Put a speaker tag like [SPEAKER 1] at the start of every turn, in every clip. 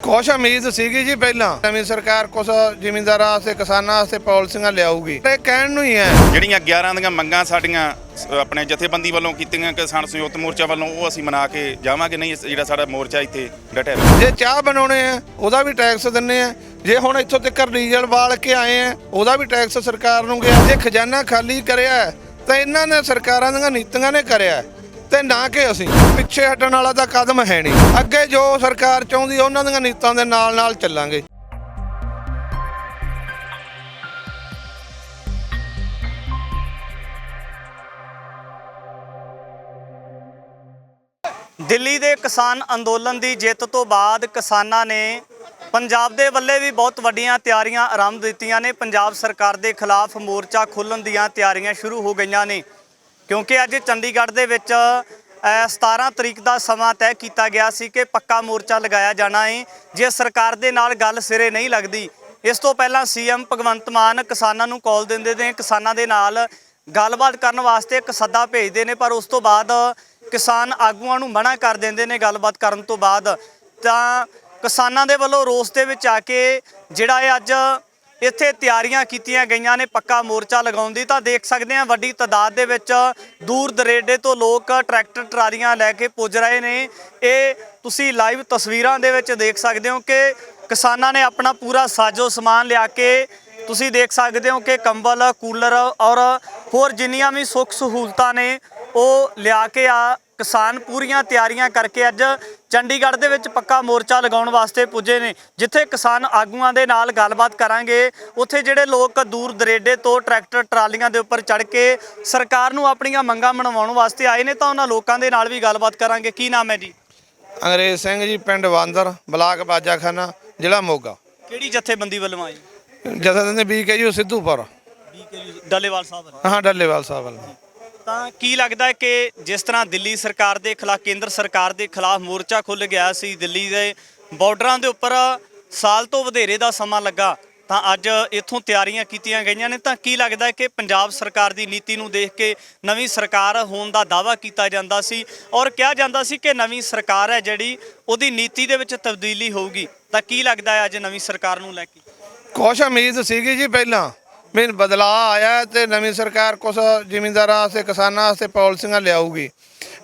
[SPEAKER 1] ਕੁਛ ਉਮੀਦ ਸੀਗੀ ਜੀ ਪਹਿਲਾਂ ਨਵੀਂ ਸਰਕਾਰ ਕੁਛ ਜ਼ਿਮੀਂਦਾਰਾਂ ਵਾਸਤੇ ਕਿਸਾਨਾਂ ਵਾਸਤੇ ਪਾਲਿਸੀਆਂ ਲਿਆਊਗੀ। ਇਹ ਕਹਿਣ ਨੂੰ ਹੀ ਹੈ
[SPEAKER 2] ਜਿਹੜੀਆਂ 11 ਦੀਆਂ ਮੰਗਾਂ ਸਾਡੀਆਂ ਆਪਣੇ ਜਥੇਬੰਦੀ ਵੱਲੋਂ ਕੀਤੀਆਂ ਕਿਸਾਨ ਸੰਯੁਕਤ ਮੋਰਚਾ ਵੱਲੋਂ ਉਹ ਅਸੀਂ ਮਨਾ ਕੇ ਜਾਵਾਂਗੇ। ਨਹੀਂ ਜਿਹੜਾ ਸਾਡਾ ਮੋਰਚਾ ਇੱਥੇ ਡਟਿਆ ਰਹੇ।
[SPEAKER 1] ਜੇ ਚਾਹ ਬਣਾਉਣੇ ਆ ਉਹਦਾ ਵੀ ਟੈਕਸ ਦਿੰਨੇ ਆ। ਜੇ ਹੁਣ ਇੱਥੋਂ ਤੱਕ ਡੀਜ਼ਲ ਬਾਲ ਕੇ ਆਏ ਆ ਉਹਦਾ ਵੀ ਟੈਕਸ ਸਰਕਾਰ ਨੂੰ ਗਿਆ। ਜੇ ਖਜ਼ਾਨਾ ਖਾਲੀ ਕਰਿਆ ਤਾਂ ਇਹਨਾਂ ਨੇ ਸਰਕਾਰਾਂ ਦੀਆਂ ਨੀਤੀਆਂ ਨੇ ਕਰਿਆ ਤੇ ਨਾ ਕਿ ਅਸੀਂ ਪਿੱਛੇ ਹਟਣ ਵਾਲਾ ਤਾਂ ਕਦਮ ਹੈ ਨਹੀਂ। ਅੱਗੇ ਜੋ ਸਰਕਾਰ ਚਾਹੁੰਦੀ ਉਹਨਾਂ ਦੀਆਂ ਨੀਤਾਂ ਦੇ ਨਾਲ ਚੱਲਾਂਗੇ।
[SPEAKER 3] ਦਿੱਲੀ ਦੇ ਕਿਸਾਨ ਅੰਦੋਲਨ ਦੀ ਜਿੱਤ ਤੋਂ ਬਾਅਦ ਕਿਸਾਨਾਂ ਨੇ ਪੰਜਾਬ ਦੇ ਵੱਲੇ ਵੀ ਬਹੁਤ ਵੱਡੀਆਂ ਤਿਆਰੀਆਂ ਆਰੰਭ ਦਿੱਤੀਆਂ ਨੇ। ਪੰਜਾਬ ਸਰਕਾਰ ਦੇ ਖਿਲਾਫ ਮੋਰਚਾ ਖੋਲ੍ਹਣ ਦੀਆਂ ਤਿਆਰੀਆਂ ਸ਼ੁਰੂ ਹੋ ਗਈਆਂ ਨੇ, ਕਿਉਂਕਿ ਅੱਜ ਚੰਡੀਗੜ੍ਹ ਦੇ ਵਿੱਚ 17 ਤਰੀਕ ਦਾ ਸਮਾਂ ਤੈਅ ਕੀਤਾ ਗਿਆ ਸੀ ਕਿ ਪੱਕਾ ਮੋਰਚਾ ਲਗਾਇਆ ਜਾਣਾ ਹੈ ਜੇ ਸਰਕਾਰ ਦੇ ਨਾਲ ਗੱਲ ਸਿਰੇ ਨਹੀਂ ਲੱਗਦੀ। ਇਸ ਤੋਂ ਪਹਿਲਾਂ ਸੀਐਮ ਭਗਵੰਤ ਮਾਨ ਕਿਸਾਨਾਂ ਨੂੰ ਕਾਲ ਦਿੰਦੇ ਨੇ, ਕਿਸਾਨਾਂ ਦੇ ਨਾਲ ਗੱਲਬਾਤ ਕਰਨ ਵਾਸਤੇ ਇੱਕ ਸੱਦਾ ਭੇਜਦੇ ਨੇ, ਪਰ ਉਸ ਤੋਂ ਬਾਅਦ ਕਿਸਾਨ ਆਗੂਆਂ ਨੂੰ ਮਨਾ ਕਰ ਦਿੰਦੇ ਨੇ। ਗੱਲਬਾਤ ਕਰਨ ਤੋਂ ਬਾਅਦ ਤਾਂ ਕਿਸਾਨਾਂ ਦੇ ਵੱਲੋਂ ਰੋਸ ਦੇ ਵਿੱਚ ਆ ਕੇ ਜਿਹੜਾ ਇਹ ਅੱਜ ਇੱਥੇ ਤਿਆਰੀਆਂ ਕੀਤੀਆਂ ਗਈਆਂ ਨੇ ਪੱਕਾ ਮੋਰਚਾ ਲਗਾਉਣ ਦੀ। ਤਾਂ ਦੇਖ ਸਕਦੇ ਹਾਂ ਵੱਡੀ ਤਾਦਾਦ ਦੇ ਵਿੱਚ ਦੂਰ ਦਰੇਡੇ ਤੋਂ ਲੋਕ ਟਰੈਕਟਰ ਟਰਾਲੀਆਂ ਲੈ ਕੇ ਪੁੱਜ ਰਹੇ ਨੇ। ਇਹ ਤੁਸੀਂ ਲਾਈਵ ਤਸਵੀਰਾਂ ਦੇ ਵਿੱਚ ਦੇਖ ਸਕਦੇ ਹੋ ਕਿ ਕਿਸਾਨਾਂ ਨੇ ਆਪਣਾ ਪੂਰਾ ਸਾਜੋ ਸਮਾਨ ਲਿਆ ਕੇ, ਤੁਸੀਂ ਦੇਖ ਸਕਦੇ ਹੋ ਕਿ ਕੰਬਲ, ਕੂਲਰ ਔਰ ਹੋਰ ਜਿੰਨੀਆਂ ਵੀ ਸੁੱਖ ਸਹੂਲਤਾਂ ਨੇ ਉਹ ਲਿਆ ਕੇ ਕਿਸਾਨ ਪੂਰੀਆਂ ਤਿਆਰੀਆਂ ਕਰਕੇ ਅੱਜ ਚੰਡੀਗੜ੍ਹ ਦੇ ਵਿੱਚ ਪੱਕਾ ਮੋਰਚਾ ਲਗਾਉਣ ਵਾਸਤੇ ਪੁੱਜੇ ਨੇ। ਜਿੱਥੇ ਕਿਸਾਨ ਆਗੂਆਂ ਦੇ ਨਾਲ ਗੱਲਬਾਤ ਕਰਾਂਗੇ, ਉੱਥੇ ਜਿਹੜੇ ਲੋਕ ਦੂਰ ਦਰੇਡੇ ਤੋਂ ਟਰੈਕਟਰ ਟਰਾਲੀਆਂ ਦੇ ਉੱਪਰ ਚੜ੍ਹ ਕੇ ਸਰਕਾਰ ਨੂੰ ਆਪਣੀਆਂ ਮੰਗਾਂ ਮਨਵਾਉਣ ਵਾਸਤੇ ਆਏ ਨੇ, ਤਾਂ ਉਹਨਾਂ ਲੋਕਾਂ ਦੇ ਨਾਲ ਵੀ ਗੱਲਬਾਤ ਕਰਾਂਗੇ। ਕੀ ਨਾਮ ਹੈ ਜੀ?
[SPEAKER 1] ਅੰਗਰੇਜ਼ ਸਿੰਘ ਜੀ, ਪਿੰਡ ਵਾਂਦਰ, ਬਲਾਕ ਬਾਜਾਖਾਨਾ, ਜ਼ਿਲ੍ਹਾ ਮੋਗਾ।
[SPEAKER 3] ਕਿਹੜੀ ਜਥੇਬੰਦੀ ਵੱਲੋਂ ਆਏ?
[SPEAKER 1] ਜਥੇਬੰਦੀ BKU ਸਿੱਧੂਪੁਰ।
[SPEAKER 3] ਡੱਲੇਵਾਲ ਸਾਹਿਬ?
[SPEAKER 1] ਹਾਂ, ਡੱਲੇਵਾਲ ਸਾਹਿਬ ਵੱਲ।
[SPEAKER 3] ਤਾਂ ਕੀ ਲੱਗਦਾ ਹੈ ਕਿ ਜਿਸ ਤਰ੍ਹਾਂ ਦਿੱਲੀ ਸਰਕਾਰ ਦੇ ਖਿਲਾਫ, ਕੇਂਦਰ ਸਰਕਾਰ ਦੇ ਖਿਲਾਫ ਮੋਰਚਾ ਖੁੱਲ੍ਹ ਗਿਆ ਸੀ, ਦਿੱਲੀ ਦੇ ਬਾਰਡਰਾਂ ਦੇ ਉੱਪਰ ਸਾਲ ਤੋਂ ਵਧੇਰੇ ਦਾ ਸਮਾਂ ਲੱਗਾ, ਤਾਂ ਅੱਜ ਇੱਥੋਂ ਤਿਆਰੀਆਂ ਕੀਤੀਆਂ ਗਈਆਂ ਨੇ, ਤਾਂ ਕੀ ਲੱਗਦਾ ਹੈ ਕਿ ਪੰਜਾਬ ਸਰਕਾਰ ਦੀ ਨੀਤੀ ਨੂੰ ਦੇਖ ਕੇ ਨਵੀਂ ਸਰਕਾਰ ਹੋਣ ਦਾ ਦਾਅਵਾ ਕੀਤਾ ਜਾਂਦਾ ਸੀ ਔਰ ਕਿਹਾ ਜਾਂਦਾ ਸੀ ਕਿ ਨਵੀਂ ਸਰਕਾਰ ਹੈ ਜਿਹੜੀ ਉਹਦੀ ਨੀਤੀ ਦੇ ਵਿੱਚ ਤਬਦੀਲੀ ਹੋਊਗੀ, ਤਾਂ ਕੀ ਲੱਗਦਾ ਹੈ ਅੱਜ ਨਵੀਂ ਸਰਕਾਰ ਨੂੰ ਲੈ ਕੇ?
[SPEAKER 1] ਕੁਛ ਉਮੀਦ ਸੀਗੀ ਜੀ ਪਹਿਲਾਂ ਵੀ ਬਦਲਾਅ ਆਇਆ ਤੇ ਨਵੀਂ ਸਰਕਾਰ ਕੁਛ ਜ਼ਿਮੀਂਦਾਰਾਂ ਵਾਸਤੇ ਕਿਸਾਨਾਂ ਵਾਸਤੇ ਪਾਲਿਸੀਆਂ ਲਿਆਊਗੀ,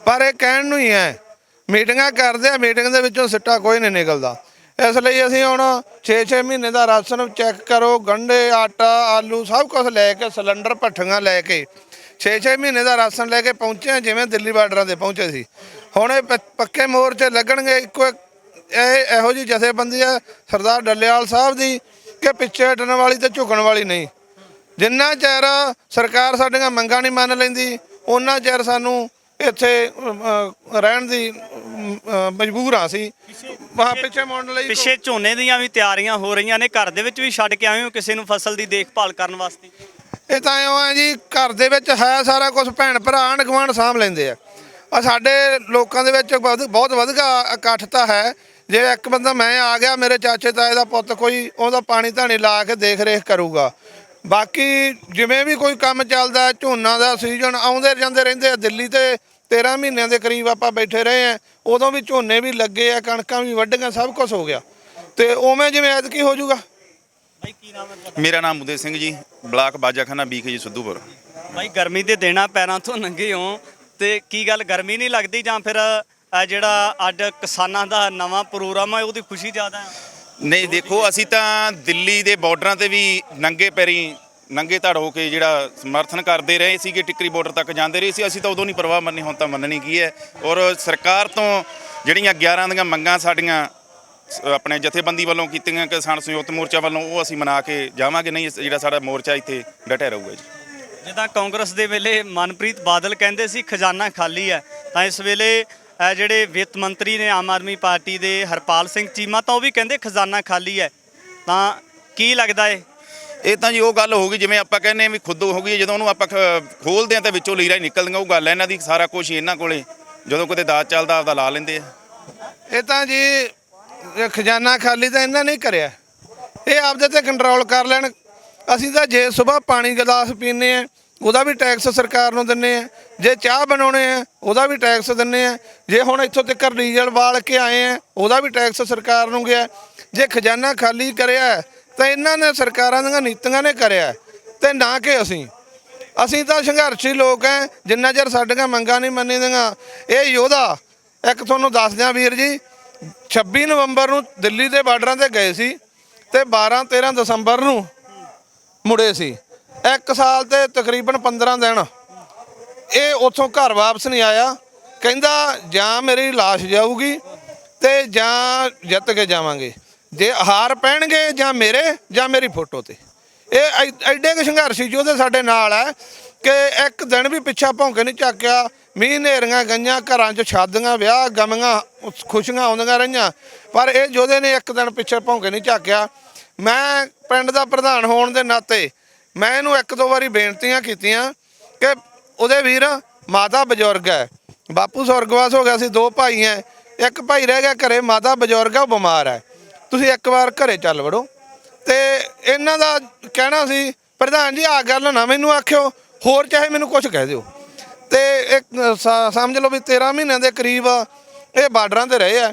[SPEAKER 1] ਪਰ ਇਹ ਕਹਿਣ ਨੂੰ ਹੀ ਹੈ। ਮੀਟਿੰਗਾਂ ਕਰਦੇ ਆ, ਮੀਟਿੰਗ ਦੇ ਵਿੱਚੋਂ ਸਿੱਟਾ ਕੋਈ ਨਹੀਂ ਨਿਕਲਦਾ। ਇਸ ਲਈ ਅਸੀਂ ਹੁਣ 6-6 ਮਹੀਨੇ ਦਾ ਰਾਸ਼ਨ ਚੈੱਕ ਕਰੋ, ਗੰਢੇ, ਆਟਾ, ਆਲੂ ਸਭ ਕੁਝ ਲੈ ਕੇ, ਸਿਲੰਡਰ, ਭੱਠੀਆਂ ਲੈ ਕੇ 6-6 ਮਹੀਨੇ ਦਾ ਰਾਸ਼ਨ ਲੈ ਕੇ ਪਹੁੰਚੇ ਹਾਂ, ਜਿਵੇਂ ਦਿੱਲੀ ਬਾਰਡਰਾਂ 'ਤੇ ਪਹੁੰਚੇ ਸੀ। ਹੁਣ ਇਹ ਪੱਕੇ ਮੋਰਚੇ ਲੱਗਣਗੇ। ਇਹੋ ਜਿਹੀ ਜਥੇਬੰਦੀ ਹੈ ਸਰਦਾਰ ਡੱਲੇਵਾਲ ਸਾਹਿਬ ਦੀ ਕਿ ਪਿੱਛੇ ਹਟਣ ਵਾਲੀ ਤੇ ਝੁਕਣ ਵਾਲੀ ਨਹੀਂ। ਜਿੰਨਾ ਚਿਰ ਸਰਕਾਰ ਸਾਡੀਆਂ ਮੰਗਾਂ ਨਹੀਂ ਮੰਨ ਲੈਂਦੀ ਉਹਨਾਂ ਚਿਰ ਸਾਨੂੰ ਇੱਥੇ ਰਹਿਣ ਦੀ ਮਜਬੂਰ ਆ। ਸੀ ਪਿੱਛੇ ਮੁੜਨ ਲਈ।
[SPEAKER 3] ਪਿੱਛੇ ਝੋਨੇ ਦੀਆਂ ਵੀ ਤਿਆਰੀਆਂ ਹੋ ਰਹੀਆਂ ਨੇ, ਘਰ ਦੇ ਵਿੱਚ ਵੀ ਛੱਡ ਕੇ ਆਏ ਹੋ ਕਿਸੇ ਨੂੰ ਫਸਲ ਦੀ ਦੇਖਭਾਲ ਕਰਨ ਵਾਸਤੇ?
[SPEAKER 1] ਇਹ ਤਾਂ ਇਉਂ ਹੈ ਜੀ, ਘਰ ਦੇ ਵਿੱਚ ਹੈ ਸਾਰਾ ਕੁਝ, ਭੈਣ ਭਰਾ ਆਂਢ ਗੁਆਂਢ ਸਾਂਭ ਲੈਂਦੇ ਆ। ਸਾਡੇ ਲੋਕਾਂ ਦੇ ਵਿੱਚ ਬਹੁਤ ਵਧੀਆ ਇਕੱਠ ਤਾਂ ਹੈ। ਜੇ ਇੱਕ ਬੰਦਾ ਮੈਂ ਆ ਗਿਆ, ਮੇਰੇ ਚਾਚੇ ਤਾਏ ਦਾ ਪੁੱਤ ਕੋਈ, ਉਹਦਾ ਪਾਣੀ ਧਾਣੀ ਲਾ ਕੇ ਦੇਖ ਰੇਖ ਕਰੂਗਾ। ਬਾਕੀ ਜਿਵੇਂ ਵੀ ਕੋਈ ਕੰਮ ਚੱਲਦਾ, ਝੋਨਾ ਦਾ ਸੀਜ਼ਨ ਆਉਂਦੇ ਜਾਂਦੇ ਰਹਿੰਦੇ ਆ। ਦਿੱਲੀ ਤੇ 13 ਮਹੀਨਿਆਂ ਦੇ ਕਰੀਬ ਆਪਾਂ ਬੈਠੇ ਰਹੇ ਆ, ਉਦੋਂ ਵੀ ਝੋਨੇ ਵੀ ਲੱਗੇ ਆ, ਕਣਕਾਂ ਵੀ ਵੱਢੀਆਂ, ਸਭ ਕੁਝ ਹੋ ਗਿਆ। ਤੇ ਉਵੇਂ ਜਿਵੇਂ ਐਤਕੀ ਹੋ ਜਾਊਗਾ।
[SPEAKER 3] ਭਾਈ ਕੀ ਨਾਮ ਹੈ?
[SPEAKER 2] ਮੇਰਾ ਨਾਮ ਉਦੇ ਸਿੰਘ ਜੀ, ਬਲਾਕ ਬਾਜਾਖਾਨਾ, BKU ਸਿੱਧੂਪੁਰ।
[SPEAKER 3] ਭਾਈ ਗਰਮੀ ਦੇ ਦਿਨਾਂ ਪੈਰਾਂ ਤੋਂ ਲੰਘੇ ਹੋ, ਤੇ ਕੀ ਗੱਲ ਗਰਮੀ ਨਹੀਂ ਲੱਗਦੀ ਜਾਂ ਫਿਰ ਜਿਹੜਾ ਅੱਜ ਕਿਸਾਨਾਂ ਦਾ ਨਵਾਂ ਪ੍ਰੋਗਰਾਮ ਹੈ ਉਹਦੀ ਖੁਸ਼ੀ ਜ਼ਿਆਦਾ ਹੈ?
[SPEAKER 2] ਨਹੀਂ ਦੇਖੋ, ਅਸੀਂ ਤਾਂ ਦਿੱਲੀ ਦੇ ਬਾਰਡਰਾਂ ਤੇ ਵੀ ਨੰਗੇ ਪੈਰੀਂ ਨੰਗੇ ਧੜ ਹੋ ਕੇ ਜਿਹੜਾ ਸਮਰਥਨ ਕਰਦੇ ਰਹੇ ਸੀਗੇ, ਟਿੱਕਰੀ ਬਾਰਡਰ ਤੱਕ ਜਾਂਦੇ ਰਹੇ ਸੀ। ਅਸੀਂ ਤਾਂ ਉਦੋਂ ਨਹੀਂ ਪਰਵਾਹ ਮੰਨੀ, ਹੁਣ ਤਾਂ ਮੰਨਣੀ ਕੀ ਹੈ। ਔਰ ਸਰਕਾਰ ਤੋਂ ਜਿਹੜੀਆਂ 11 ਦੀਆਂ ਮੰਗਾਂ ਸਾਡੀਆਂ ਆਪਣੇ ਜਥੇਬੰਦੀ ਵੱਲੋਂ ਕੀਤੀਆਂ ਕਿਸਾਨ ਸੰਯੁਕਤ ਮੋਰਚਾ ਵੱਲੋਂ ਉਹ ਅਸੀਂ ਮਨਾ ਕੇ ਜਾਵਾਂਗੇ। ਨਹੀਂ ਜਿਹੜਾ ਸਾਡਾ ਮੋਰਚਾ ਇੱਥੇ ਡਟਿਆ ਰਹੂਗਾ ਜੀ।
[SPEAKER 3] ਜਿੱਦਾਂ ਕਾਂਗਰਸ ਦੇ ਵੇਲੇ ਮਨਪ੍ਰੀਤ ਬਾਦਲ ਕਹਿੰਦੇ ਸੀ ਖਜ਼ਾਨਾ ਖਾਲੀ ਹੈ, ਤਾਂ ਇਸ ਵੇਲੇ ਜਿਹੜੇ ਵਿੱਤ ਮੰਤਰੀ ਨੇ ਆਮ ਆਦਮੀ ਪਾਰਟੀ ਦੇ ਹਰਪਾਲ ਸਿੰਘ ਚੀਮਾ, ਤਾਂ ਉਹ ਵੀ ਕਹਿੰਦੇ ਖਜ਼ਾਨਾ ਖਾਲੀ ਹੈ। ਤਾਂ ਕੀ ਲੱਗਦਾ ਹੈ?
[SPEAKER 2] ਇਹ ਤਾਂ ਜੀ ਉਹ ਗੱਲ ਹੋ ਗਈ ਜਿਵੇਂ ਆਪਾਂ ਕਹਿੰਦੇ ਵੀ ਖੁਦ ਹੋ ਗਈ, ਜਦੋਂ ਉਹਨੂੰ ਆਪਾਂ ਖੋਲ੍ਹਦੇ ਹਾਂ ਤਾਂ ਵਿੱਚੋਂ ਲੀਰਾਂ ਹੀ ਨਿਕਲਦੀਆਂ। ਉਹ ਗੱਲ ਇਹਨਾਂ ਦੀ, ਸਾਰਾ ਕੁਛ ਹੀ ਇਹਨਾਂ ਕੋਲੇ, ਜਦੋਂ ਕਿਤੇ ਦਾਜ ਚੱਲਦਾ ਆਪਦਾ ਲਾ ਲੈਂਦੇ ਆ।
[SPEAKER 1] ਇਹ ਤਾਂ ਜੀ ਖਜ਼ਾਨਾ ਖਾਲੀ ਤਾਂ ਇਹਨਾਂ ਨੇ ਕਰਿਆ, ਇਹ ਆਪਦੇ ਤੇ ਕੰਟਰੋਲ ਕਰ ਲੈਣ। ਅਸੀਂ ਤਾਂ ਜੇ ਸੁਬਾਹ ਪਾਣੀ ਗਲਾਸ ਪੀਂਦੇ ਹਾਂ ਉਹਦਾ ਵੀ ਟੈਕਸ ਸਰਕਾਰ ਨੂੰ ਦਿੰਦੇ ਆ। ਜੇ ਚਾਹ ਬਣਾਉਣੇ ਆ ਉਹਦਾ ਵੀ ਟੈਕਸ ਦਿੰਨੇ ਆ। ਜੇ ਹੁਣ ਇੱਥੋਂ ਤੱਕ ਡੀਜ਼ਲ ਬਾਲ ਕੇ ਆਏ ਆ ਉਹਦਾ ਵੀ ਟੈਕਸ ਸਰਕਾਰ ਨੂੰ ਗਿਆ। ਜੇ ਖਜ਼ਾਨਾ ਖਾਲੀ ਕਰਿਆ ਤਾਂ ਇਹਨਾਂ ਨੇ ਸਰਕਾਰਾਂ ਦੀਆਂ ਨੀਤੀਆਂ ਨੇ ਕਰਿਆ ਤੇ ਨਾ ਕਿ ਅਸੀਂ ਤਾਂ ਸੰਘਰਸ਼ੀ ਲੋਕ ਐ। ਜਿੰਨਾ ਚਿਰ ਸਾਡੀਆਂ ਮੰਗਾਂ ਨਹੀਂ ਮੰਨੀਆਂ ਇਹ ਯੋਧਾ ਇੱਕ ਤੁਹਾਨੂੰ ਦੱਸ ਦਿਆਂ ਵੀਰ ਜੀ 26 ਨਵੰਬਰ ਨੂੰ ਦਿੱਲੀ ਦੇ ਬਾਰਡਰਾਂ ਤੇ ਗਏ ਸੀ ਤੇ 12-13 ਦਸੰਬਰ ਨੂੰ ਮੁੜੇ ਸੀ। 1 ਸਾਲ ਤੇ ਤਕਰੀਬਨ 15 ਦਿਨ ਇਹ ਉੱਥੋਂ ਘਰ ਵਾਪਸ ਨਹੀਂ ਆਇਆ। ਕਹਿੰਦਾ ਜਾਂ ਮੇਰੀ ਲਾਸ਼ ਜਾਊਗੀ ਤੇ ਜਾਂ ਜਿੱਤ ਕੇ ਜਾਵਾਂਗੇ, ਜੇ ਹਾਰ ਪੈਣਗੇ ਜਾਂ ਮੇਰੀ ਫੋਟੋ ਤੇ। ਇਹ ਐਡੇ ਕੁ ਸੰਘਰਸ਼ੀ ਯੋਧੇ ਸਾਡੇ ਨਾਲ ਹੈ ਕਿ ਇੱਕ ਦਿਨ ਵੀ ਪਿੱਛਾ ਭੌਂਕੇ ਨਹੀਂ ਝਾਕਿਆ। ਮੀਂਹ ਹਨੇਰੀਆਂ ਗਈਆਂ, ਘਰਾਂ 'ਚ ਸ਼ਾਦੀਆਂ ਵਿਆਹ ਗਮੀਆਂ ਖੁਸ਼ੀਆਂ ਆਉਂਦੀਆਂ ਰਹੀਆਂ, ਪਰ ਇਹ ਯੋਧੇ ਨੇ ਇੱਕ ਦਿਨ ਪਿੱਛੇ ਭੌਂਕੇ ਨਹੀਂ ਝਾਕਿਆ। ਮੈਂ ਪਿੰਡ ਦਾ ਪ੍ਰਧਾਨ ਹੋਣ ਦੇ ਨਾਤੇ ਮੈਂ ਇਹਨੂੰ 1-2 ਵਾਰੀ ਬੇਨਤੀਆਂ ਕੀਤੀਆਂ ਕਿ ਉਹਦੇ ਵੀਰ ਮਾਤਾ ਬਜ਼ੁਰਗ ਹੈ, ਬਾਪੂ ਸਵਰਗਵਾਸ ਹੋ ਗਿਆ ਸੀ, 2 ਭਾਈ ਹੈ, ਇੱਕ ਭਾਈ ਰਹਿ ਗਿਆ ਘਰੇ, ਮਾਤਾ ਬਜ਼ੁਰਗ ਆ ਬਿਮਾਰ ਹੈ, ਤੁਸੀਂ ਇੱਕ ਵਾਰ ਘਰੇ ਚੱਲ ਵੜੋ। ਤੇ ਇਹਨਾਂ ਦਾ ਕਹਿਣਾ ਸੀ ਪ੍ਰਧਾਨ ਜੀ ਆਹ ਗੱਲ ਨਾ ਮੈਨੂੰ ਆਖਿਓ, ਹੋਰ ਚਾਹੇ ਮੈਨੂੰ ਕੁਝ ਕਹਿ ਦਿਓ। ਤੇ ਇੱਕ ਸਮਝ ਲਓ ਵੀ 13 ਮਹੀਨਿਆਂ ਦੇ ਕਰੀਬ ਇਹ ਬਾਰਡਰਾਂ ਤੇ ਰਹੇ ਆ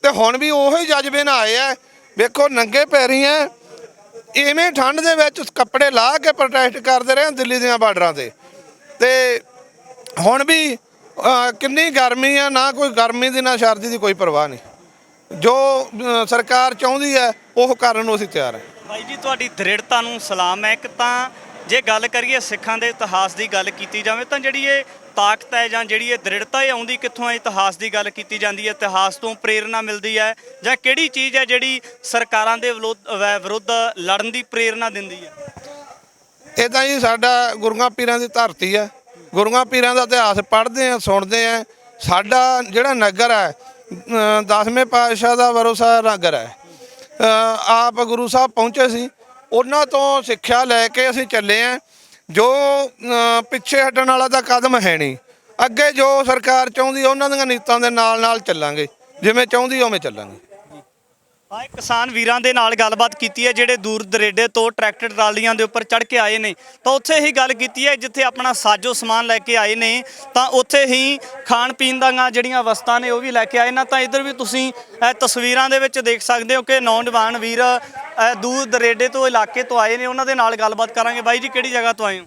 [SPEAKER 1] ਤੇ ਹੁਣ ਵੀ ਉਹੀ ਜਜ਼ਬੇ ਨਾਲ ਆਏ ਆ। ਵੇਖੋ ਨੰਗੇ ਪੈਰੀ ਆ, ਇਵੇਂ ਠੰਡ ਦੇ ਵਿੱਚ ਕੱਪੜੇ ਲਾ ਕੇ ਪ੍ਰੋਟੈਸਟ ਕਰਦੇ ਰਹੇ ਦਿੱਲੀ ਦੀਆਂ ਬਾਰਡਰਾਂ ਤੇ ਹੁਣ ਵੀ ਕਿੰਨੀ ਗਰਮੀ ਆ, ਨਾ ਕੋਈ ਗਰਮੀ ਦੀ ਨਾ ਸਰਦੀ ਦੀ ਕੋਈ ਪਰਵਾਹ ਨਹੀਂ। ਜੋ ਸਰਕਾਰ ਚਾਹੁੰਦੀ ਹੈ ਉਹ ਕਰਨ ਨੂੰ ਅਸੀਂ ਤਿਆਰ ਹਾਂ।
[SPEAKER 3] ਬਾਈ ਜੀ ਤੁਹਾਡੀ ਦ੍ਰਿੜਤਾ ਨੂੰ ਸਲਾਮ ਹੈ। ਇੱਕ ਤਾਂ ਜੇ ਗੱਲ ਕਰੀਏ ਸਿੱਖਾਂ ਦੇ ਇਤਿਹਾਸ ਦੀ ਗੱਲ ਕੀਤੀ ਜਾਵੇ ਤਾਂ ਜਿਹੜੀ ਇਹ ਤਾਕਤ ਹੈ ਜਾਂ ਜਿਹੜੀ ਇਹ ਦ੍ਰਿੜਤਾ ਇਹ ਆਉਂਦੀ ਕਿੱਥੋਂ ਹੈ? ਇਤਿਹਾਸ ਦੀ ਗੱਲ ਕੀਤੀ ਜਾਂਦੀ ਹੈ, ਇਤਿਹਾਸ ਤੋਂ ਪ੍ਰੇਰਨਾ ਮਿਲਦੀ ਹੈ ਜਾਂ ਕਿਹੜੀ ਚੀਜ਼ ਹੈ ਜਿਹੜੀ ਸਰਕਾਰਾਂ ਦੇ ਵਿਰੁੱਧ ਲੜਨ ਦੀ ਪ੍ਰੇਰਨਾ ਦਿੰਦੀ ਹੈ?
[SPEAKER 1] ਇਹ ਤਾਂ ਜੀ ਸਾਡਾ ਗੁਰੂਆਂ ਪੀਰਾਂ ਦੀ ਧਰਤੀ ਹੈ, ਗੁਰੂਆਂ ਪੀਰਾਂ ਦਾ ਇਤਿਹਾਸ ਪੜ੍ਹਦੇ ਆ ਸੁਣਦੇ ਆ। ਸਾਡਾ ਜਿਹੜਾ ਨਗਰ ਹੈ 10ਵੇਂ ਪਾਤਸ਼ਾਹ ਦਾ ਵਰੋਸਾ ਨਗਰ ਹੈ। ਆਪ ਗੁਰੂ ਸਾਹਿਬ ਪਹੁੰਚੇ ਸੀ, ਉਹਨਾਂ ਤੋਂ ਸਿੱਖਿਆ ਲੈ ਕੇ ਅਸੀਂ ਚੱਲੇ ਆ। ਜੋ ਪਿੱਛੇ ਹਟਣ ਵਾਲਾ ਤਾਂ ਕਦਮ ਹੈ ਨਹੀਂ, ਅੱਗੇ ਜੋ ਸਰਕਾਰ ਚਾਹੁੰਦੀ ਉਹਨਾਂ ਦੀਆਂ ਨੀਤਾਂ ਦੇ ਨਾਲ ਚੱਲਾਂਗੇ, ਜਿਵੇਂ ਚਾਹੁੰਦੀ ਉਵੇਂ ਚੱਲਾਂਗੇ।
[SPEAKER 3] ਹਾਂ, ਕਿਸਾਨ ਵੀਰਾਂ ਦੇ ਨਾਲ ਗੱਲਬਾਤ ਕੀਤੀ ਹੈ ਜਿਹੜੇ ਦੂਰ ਦਰੇਡੇ ਤੋਂ ਟਰੈਕਟਰ ਟਰਾਲੀਆਂ ਦੇ ਉੱਪਰ ਚੜ੍ਹ ਕੇ ਆਏ ਨੇ, ਤਾਂ ਉੱਥੇ ਹੀ ਗੱਲ ਕੀਤੀ ਹੈ ਜਿੱਥੇ ਆਪਣਾ ਸਾਜੋ ਸਮਾਨ ਲੈ ਕੇ ਆਏ ਨੇ ਤਾਂ ਉੱਥੇ ਹੀ ਖਾਣ ਪੀਣ ਦੀਆਂ ਜਿਹੜੀਆਂ ਵਸਤਾਂ ਨੇ ਉਹ ਵੀ ਲੈ ਕੇ ਆਏ ਨਾ। ਤਾਂ ਇੱਧਰ ਵੀ ਤੁਸੀਂ ਤਸਵੀਰਾਂ ਦੇ ਵਿੱਚ ਦੇਖ ਸਕਦੇ ਹੋ ਕਿ ਨੌਜਵਾਨ ਵੀਰ ਦੂਰ ਦਰੇਡੇ ਤੋਂ ਇਲਾਕੇ ਤੋਂ ਆਏ ਨੇ, ਉਹਨਾਂ ਦੇ ਨਾਲ ਗੱਲਬਾਤ ਕਰਾਂਗੇ। ਬਾਈ ਜੀ ਕਿਹੜੀ ਜਗ੍ਹਾ ਤੋਂ ਆਏ ਹੋ?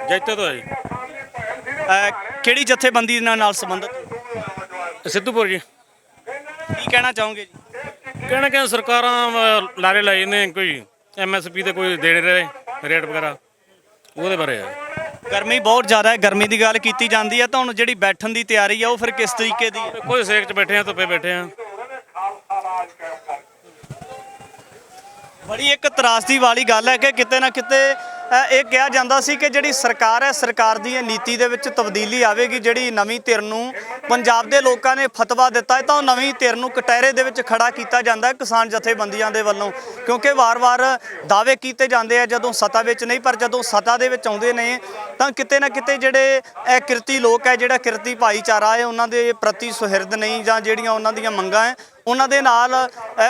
[SPEAKER 4] ਜੈਤੇ ਤੋਂ ਹੈ ਜੀ।
[SPEAKER 3] ਕਿਹੜੀ ਜਥੇਬੰਦੀ ਨਾਲ ਸੰਬੰਧਿਤ?
[SPEAKER 4] ਸਿੱਧੂਪੁਰ ਜੀ।
[SPEAKER 3] ਕੀ ਕਹਿਣਾ ਚਾਹੋਗੇ ਜੀ?
[SPEAKER 4] ਕਹਿਣਾ ਕਿ ਸਰਕਾਰਾਂ ਲਾਰੇ ਲਾਏ ਨੇ, ਕੋਈ MSP ਤੇ ਕੋਈ ਦੇ ਨਹੀਂ ਰਹੇ ਰੇਟ ਵਗੈਰਾ, ਉਹਦੇ ਬਾਰੇ ਹੈ।
[SPEAKER 3] ਗਰਮੀ ਬਹੁਤ ਜ਼ਿਆਦਾ ਹੈ, ਗਰਮੀ ਦੀ ਗੱਲ ਕੀਤੀ ਜਾਂਦੀ ਹੈ ਤਾਂ ਹੁਣ ਜਿਹੜੀ ਬੈਠਣ ਦੀ ਤਿਆਰੀ ਹੈ ਉਹ ਫਿਰ ਕਿਸ ਤਰੀਕੇ ਦੀ ਹੈ?
[SPEAKER 4] ਕੋਈ ਸੇਕ 'ਚ ਬੈਠੇ ਆ, ਧੁੱਪੇ ਬੈਠੇ ਆ।
[SPEAKER 3] ਬੜੀ ਇੱਕ ਤਰਾਸਦੀ ਵਾਲੀ ਗੱਲ ਹੈ ਕਿ ਕਿਤੇ ਨਾ ਕਿਤੇ ਇਹ ਕਿਹਾ ਜਾਂਦਾ ਸੀ ਕਿ ਜਿਹੜੀ ਸਰਕਾਰ ਹੈ ਸਰਕਾਰ ਦੀ ਇਹ ਨੀਤੀ ਦੇ ਵਿੱਚ ਤਬਦੀਲੀ ਆਵੇਗੀ। ਜਿਹੜੀ ਨਵੀਂ ਧਿਰ ਨੂੰ ਪੰਜਾਬ ਦੇ ਲੋਕਾਂ ਨੇ ਫਤਵਾ ਦਿੱਤਾ ਹੈ ਤਾਂ ਉਹ ਨਵੀਂ ਧਿਰ ਨੂੰ ਕਟਹਿਰੇ ਦੇ ਵਿੱਚ ਖੜਾ ਕੀਤਾ ਜਾਂਦਾ ਹੈ ਕਿਸਾਨ ਜਥੇਬੰਦੀਆਂ ਦੇ ਵੱਲੋਂ, ਕਿਉਂਕਿ ਵਾਰ-ਵਾਰ ਦਾਅਵੇ ਕੀਤੇ ਜਾਂਦੇ ਆ ਜਦੋਂ ਸੱਤਾ ਵਿੱਚ ਨਹੀਂ, ਪਰ ਜਦੋਂ ਸੱਤਾ ਦੇ ਵਿੱਚ ਆਉਂਦੇ ਨੇ ਤਾਂ ਕਿਤੇ ਨਾ ਕਿਤੇ ਜਿਹੜੇ ਇਹ ਕਿਰਤੀ ਲੋਕ ਹੈ, ਜਿਹੜਾ ਕਿਰਤੀ ਭਾਈਚਾਰਾ ਹੈ, ਉਹਨਾਂ ਦੇ ਪ੍ਰਤੀ ਸੁਹਿਰਦ ਨਹੀਂ ਜਾਂ ਜਿਹੜੀਆਂ ਉਹਨਾਂ ਦੀਆਂ ਮੰਗਾਂ ਹੈ ਉਹਨਾਂ ਦੇ ਨਾਲ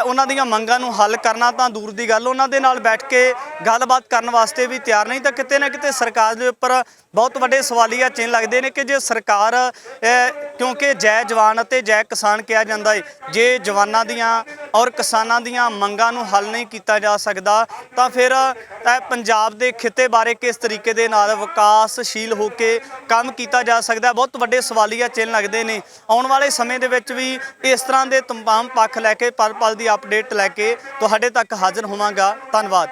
[SPEAKER 3] ਉਹਨਾਂ ਦੀਆਂ ਮੰਗਾਂ ਨੂੰ ਹੱਲ ਕਰਨਾ ਤਾਂ ਦੂਰ ਦੀ ਗੱਲ, ਉਹਨਾਂ ਦੇ ਨਾਲ ਬੈਠ ਕੇ ਗੱਲਬਾਤ ਕਰਨ ਵਾਸਤੇ ਵੀ ਤਿਆਰ ਨਹੀਂ। ਤਾਂ ਕਿਤੇ ਨਾ ਕਿਤੇ ਸਰਕਾਰ ਦੇ ਉੱਪਰ ਬਹੁਤ ਵੱਡੇ ਸਵਾਲੀਆ ਚਿੰਨ੍ਹ ਲੱਗਦੇ ਨੇ ਕਿ ਜੇ ਸਰਕਾਰ, ਕਿਉਂਕਿ ਜੈ ਜਵਾਨ ਅਤੇ ਜੈ ਕਿਸਾਨ ਕਿਹਾ ਜਾਂਦਾ ਹੈ, ਜੇ ਜਵਾਨਾਂ ਦੀਆਂ ਔਰ ਕਿਸਾਨਾਂ ਦੀਆਂ ਮੰਗਾਂ ਨੂੰ ਹੱਲ ਨਹੀਂ ਕੀਤਾ ਜਾ ਸਕਦਾ ਤਾਂ ਫਿਰ ਪੰਜਾਬ ਦੇ ਖਿੱਤੇ ਬਾਰੇ ਕਿਸ ਤਰੀਕੇ ਦੇ ਨਾਲ ਵਿਕਾਸਸ਼ੀਲ ਹੋ ਕੇ ਕੰਮ ਕੀਤਾ ਜਾ ਸਕਦਾ? ਬਹੁਤ ਵੱਡੇ ਸਵਾਲੀਆ ਚਿੰਨ੍ਹ ਲੱਗਦੇ ਨੇ। ਆਉਣ ਵਾਲੇ ਸਮੇਂ ਦੇ ਵਿੱਚ ਵੀ ਇਸ ਤਰ੍ਹਾਂ ਦੇ ਤਮਾਮ ਪੱਖ ਲੈ ਕੇ ਪਲ ਪਲ ਦੀ ਅਪਡੇਟ ਲੈ ਕੇ ਤੁਹਾਡੇ ਤੱਕ ਹਾਜ਼ਰ ਹੋਵਾਂਗਾ। ਧੰਨਵਾਦ।